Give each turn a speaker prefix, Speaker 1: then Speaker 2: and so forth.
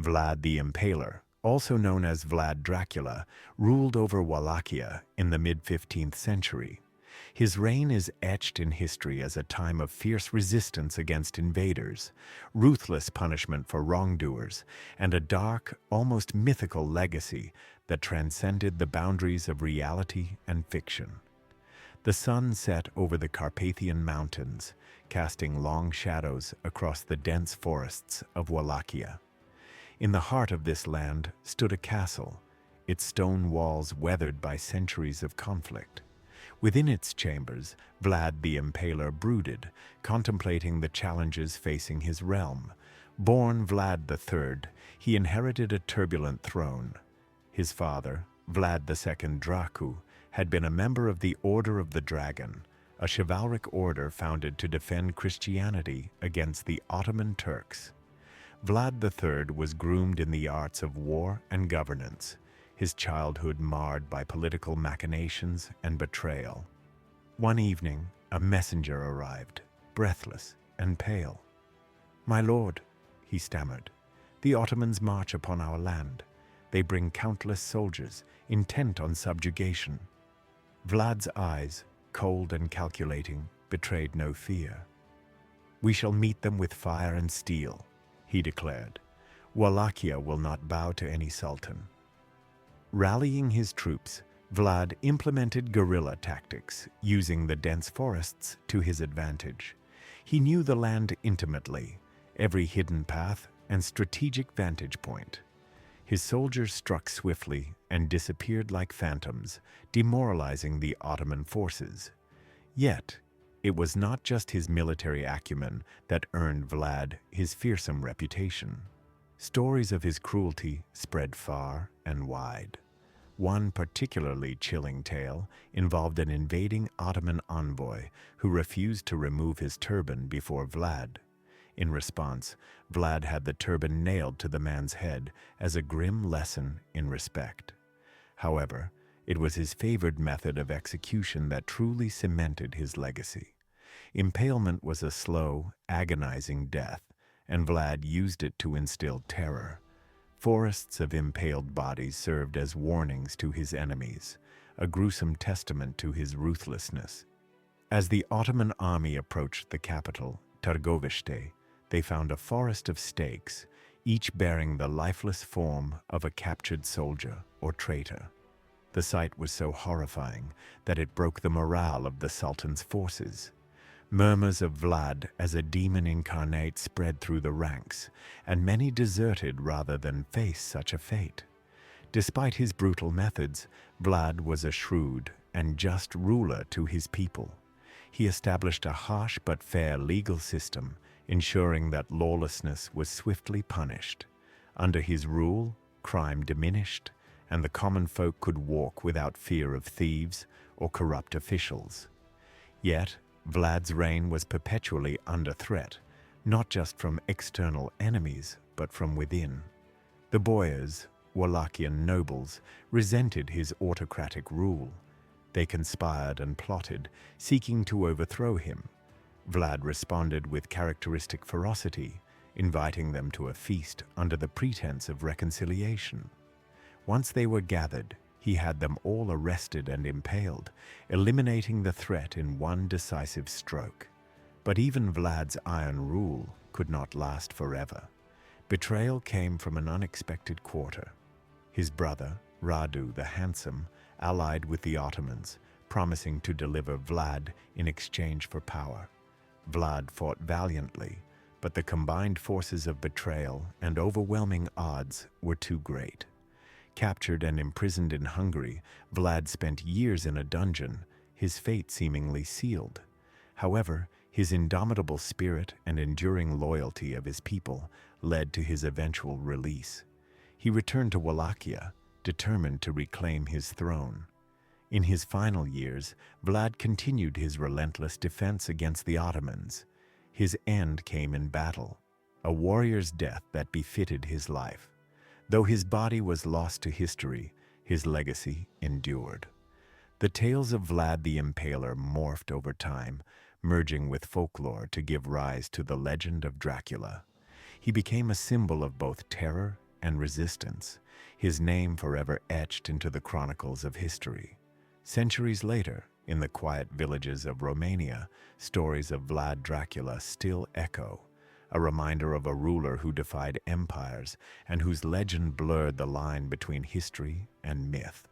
Speaker 1: Vlad the Impaler, also known as Vlad Dracula, ruled over Wallachia in the mid-15th century. His reign is etched in history as a time of fierce resistance against invaders, ruthless punishment for wrongdoers, and a dark, almost mythical legacy that transcended the boundaries of reality and fiction. The sun set over the Carpathian Mountains, casting long shadows across the dense forests of Wallachia. In the heart of this land stood a castle, its stone walls weathered by centuries of conflict. Within its chambers, Vlad the Impaler brooded, contemplating the challenges facing his realm. Born Vlad III, he inherited a turbulent throne. His father, Vlad II Dracula, had been a member of the Order of the Dragon, a chivalric order founded to defend Christianity against the Ottoman Turks. Vlad III was groomed in the arts of war and governance, his childhood marred by political machinations and betrayal. One evening, a messenger arrived, breathless and pale. "My lord," he stammered, "the Ottomans march upon our land. They bring countless soldiers, intent on subjugation." Vlad's eyes, cold and calculating, betrayed no fear. "We shall meet them with fire and steel," he declared. "Wallachia will not bow to any sultan." Rallying his troops, Vlad implemented guerrilla tactics, using the dense forests to his advantage. He knew the land intimately, every hidden path and strategic vantage point. His soldiers struck swiftly and disappeared like phantoms, demoralizing the Ottoman forces. Yet, it was not just his military acumen that earned Vlad his fearsome reputation. Stories of his cruelty spread far and wide. One particularly chilling tale involved an invading Ottoman envoy who refused to remove his turban before Vlad. In response, Vlad had the turban nailed to the man's head as a grim lesson in respect. However, it was his favored method of execution that truly cemented his legacy. Impalement was a slow, agonizing death, and Vlad used it to instill terror. Forests of impaled bodies served as warnings to his enemies, a gruesome testament to his ruthlessness. As the Ottoman army approached the capital, Târgoviște, they found a forest of stakes, each bearing the lifeless form of a captured soldier or traitor. The sight was so horrifying that it broke the morale of the Sultan's forces. Murmurs of Vlad as a demon incarnate spread through the ranks, and many deserted rather than face such a fate. Despite his brutal methods, Vlad was a shrewd and just ruler to his people. He established a harsh but fair legal system, ensuring that lawlessness was swiftly punished. Under his rule, crime diminished, and the common folk could walk without fear of thieves or corrupt officials. Yet, Vlad's reign was perpetually under threat, not just from external enemies, but from within. The boyars, Wallachian nobles, resented his autocratic rule. They conspired and plotted, seeking to overthrow him. Vlad responded with characteristic ferocity, inviting them to a feast under the pretense of reconciliation. Once they were gathered, he had them all arrested and impaled, eliminating the threat in one decisive stroke. But even Vlad's iron rule could not last forever. Betrayal came from an unexpected quarter. His brother, Radu the Handsome, allied with the Ottomans, promising to deliver Vlad in exchange for power. Vlad fought valiantly, but the combined forces of betrayal and overwhelming odds were too great. Captured and imprisoned in Hungary, Vlad spent years in a dungeon, his fate seemingly sealed. However, his indomitable spirit and enduring loyalty of his people led to his eventual release. He returned to Wallachia, determined to reclaim his throne. In his final years, Vlad continued his relentless defense against the Ottomans. His end came in battle, a warrior's death that befitted his life. Though his body was lost to history, his legacy endured. The tales of Vlad the Impaler morphed over time, merging with folklore to give rise to the legend of Dracula. He became a symbol of both terror and resistance, his name forever etched into the chronicles of history. Centuries later, in the quiet villages of Romania, stories of Vlad Dracula still echo, a reminder of a ruler who defied empires and whose legend blurred the line between history and myth.